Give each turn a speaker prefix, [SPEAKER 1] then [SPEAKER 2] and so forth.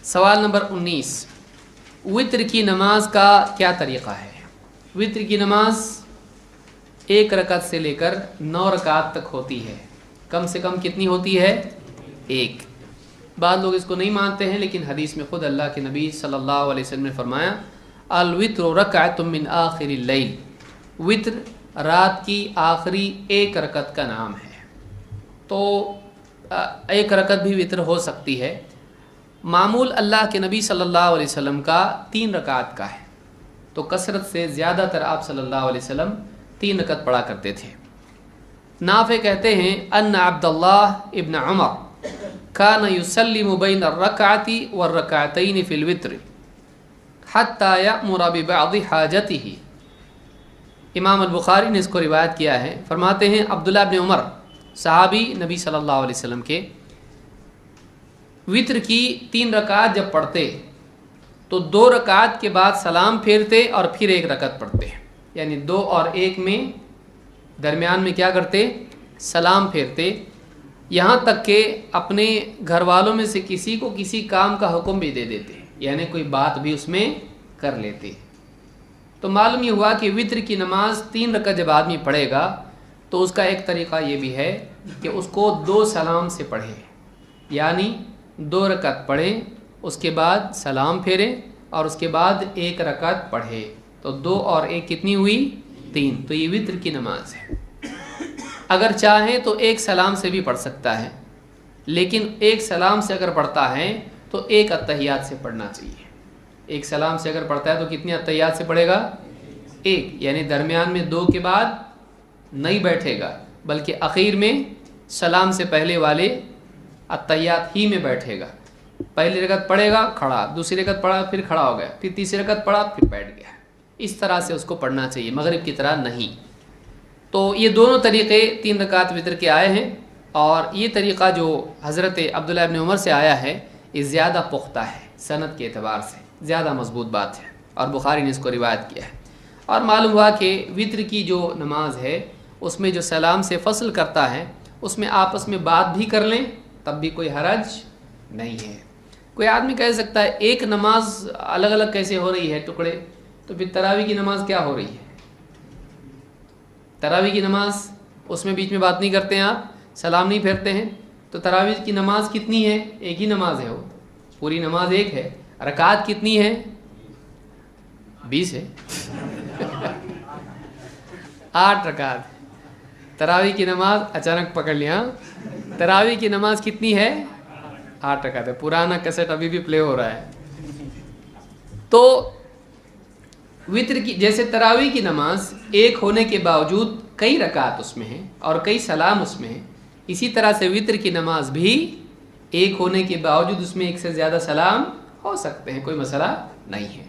[SPEAKER 1] सवाल नंबर 19, वित्र की नमाज का क्या तरीक़ा है। वित्र की नमाज 1 रकात से लेकर 9 रकात तक होती है। कम से कम कितनी होती है? 1। बाद लोग इसको नहीं मानते हैं, लेकिन हदीस में ख़ुद अल्लाह के नबी सल्लल्लाहु अलैहि वसल्लम ने फरमाया, अल वित्र रकअतुम मिन आखिरिल लैल, वित्र रात की आखिरी 1 रकत का नाम है। तो 1 रकत भी वित्र हो सकती है। मामूल अल्लाह के नबी सल्लल्लाहु अलैहि वसल्लम का 3 रकात का है, तो कसरत से ज़्यादातर आप सल्लल्लाहु अलैहि वसल्लम 3 रकत पढ़ा करते थे। नाफ़े कहते हैं अन्ना अब्दुल्लाह इब्न उमर कान युसल्लिमु बैन अर्रकअति वर्रकअतैन फिल वित्र हत्ता यअमुर बिबअदि हाजतिही। इमाम अल-बुखारी ने इसको रिवायत किया है। फरमाते हैं अब्दुल्लाह इब्न उमर सहाबी नबी सल्लल्लाहु अलैहि वसल्लम के, वित्र की 3 रकात जब पढ़ते तो 2 रकात के बाद सलाम फेरते और फिर 1 रकात पढ़ते, यानी 2 और 1 में दरमियान में क्या करते? सलाम फेरते। यहाँ तक कि अपने घर वालों में से किसी को किसी काम का हुक्म भी दे देते, यानी कोई बात भी उसमें कर लेते। तो मालूम ये हुआ कि वित्र की नमाज 3 रकात जब आदमी पढ़ेगा तो उसका एक तरीक़ा ये भी है कि उसको 2 सलाम से पढ़े, यानी 2 रकात पढ़ें, उसके बाद सलाम फेरें और उसके बाद 1 रकात पढ़े। तो 2 और 1 कितनी हुई? 3। तो ये वित्र की नमाज है। अगर चाहें तो 1 सलाम से भी पढ़ सकता है, लेकिन 1 सलाम से अगर पढ़ता है तो 1 अत्तहियात से पढ़ना चाहिए। 1 सलाम से अगर पढ़ता है तो कितनी अत्तहियात से पढ़ेगा? 1, यानी दरमियान में 2 के बाद नहीं बैठेगा, बल्कि आखिर में सलाम से पहले वाले अत्तहियात ही में बैठेगा। पहली रकत पढ़ेगा, खड़ा, दूसरी रकत पढ़ा, फिर खड़ा हो गया, फिर तीसरी रकत पढ़ा, फिर बैठ गया। इस तरह से उसको पढ़ना चाहिए, मगरिब की तरह नहीं। तो ये दोनों तरीक़े 3 रकात वित्र के आए हैं, और ये तरीक़ा जो हज़रत अब्दुल्लाह इब्न उमर से आया है ये ज़्यादा पुख्ता है, सनद के एतबार से ज़्यादा मजबूत बात है, और बुखारी ने इसको रिवायत किया है। और मालूम हुआ कि वित्र की जो नमाज है उसमें जो सलाम से फ़स्ल करता है उसमें आपस में बात भी कर लें तब भी कोई हरज नहीं है। कोई आदमी कह सकता है एक नमाज अलग अलग कैसे हो रही है टुकड़े, तो फिर तरावी की नमाज क्या हो रही है? तरावी की नमाज उसमें बीच में बात नहीं करते हैं, आप सलाम नहीं फेरते हैं, तो तरावी की नमाज कितनी है? एक ही नमाज है, वो पूरी नमाज एक है। रकात कितनी है? 20 है। 8 रकात। तरावी की नमाज अचानक पकड़ लिया, तरावी की नमाज कितनी है? 8 रकात है। पुराना कैसेट अभी भी प्ले हो रहा है। तो वित्र की जैसे तरावी की नमाज एक होने के बावजूद कई रकात उसमें हैं और कई सलाम उसमें हैं, इसी तरह से वित्र की नमाज भी एक होने के बावजूद उसमें एक से ज़्यादा सलाम हो सकते हैं, कोई मसला नहीं है।